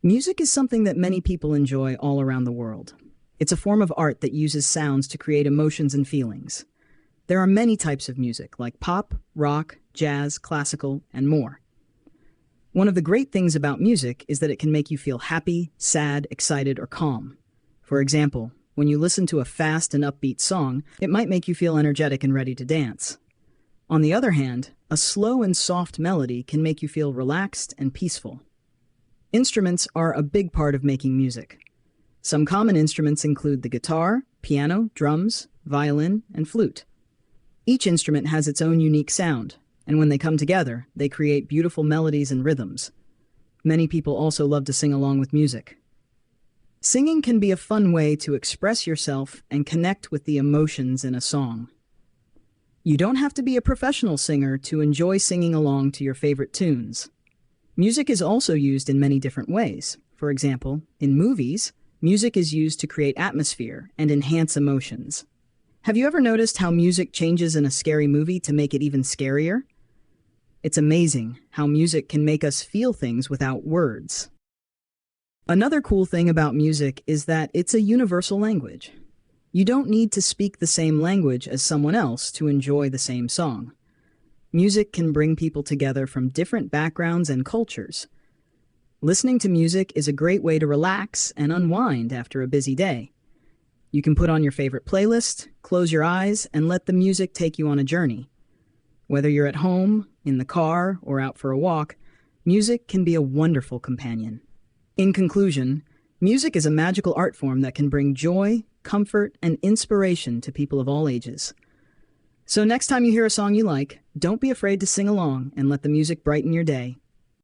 Music is something that many people enjoy all around the world. It's a form of art that uses sounds to create emotions and feelings. There are many types of music, like pop, rock, jazz, classical, and more. One of the great things about music is that it can make you feel happy, sad, excited, or calm. For example, when you listen to a fast and upbeat song, it might make you feel energetic and ready to dance. On the other hand, a slow and soft melody can make you feel relaxed and peaceful. Instruments are a big part of making music. Some common instruments include the guitar, piano, drums, violin, and flute. Each instrument has its own unique sound, and when they come together, they create beautiful melodies and rhythms. Many people also love to sing along with music. Singing can be a fun way to express yourself and connect with the emotions in a song. You don't have to be a professional singer to enjoy singing along to your favorite tunes. Music is also used in many different ways. For example, in movies, music is used to create atmosphere and enhance emotions. Have you ever noticed how music changes in a scary movie to make it even scarier? It's amazing how music can make us feel things without words. Another cool thing about music is that it's a universal language. You don't need to speak the same language as someone else to enjoy the same song. Music can bring people together from different backgrounds and cultures. Listening to music is a great way to relax and unwind after a busy day. You can put on your favorite playlist, close your eyes, and let the music take you on a journey. Whether you're at home, in the car, or out for a walk, music can be a wonderful companion. In conclusion, music is a magical art form that can bring joy, comfort, and inspiration to people of all ages. So next time you hear a song you like, don't be afraid to sing along and let the music brighten your day.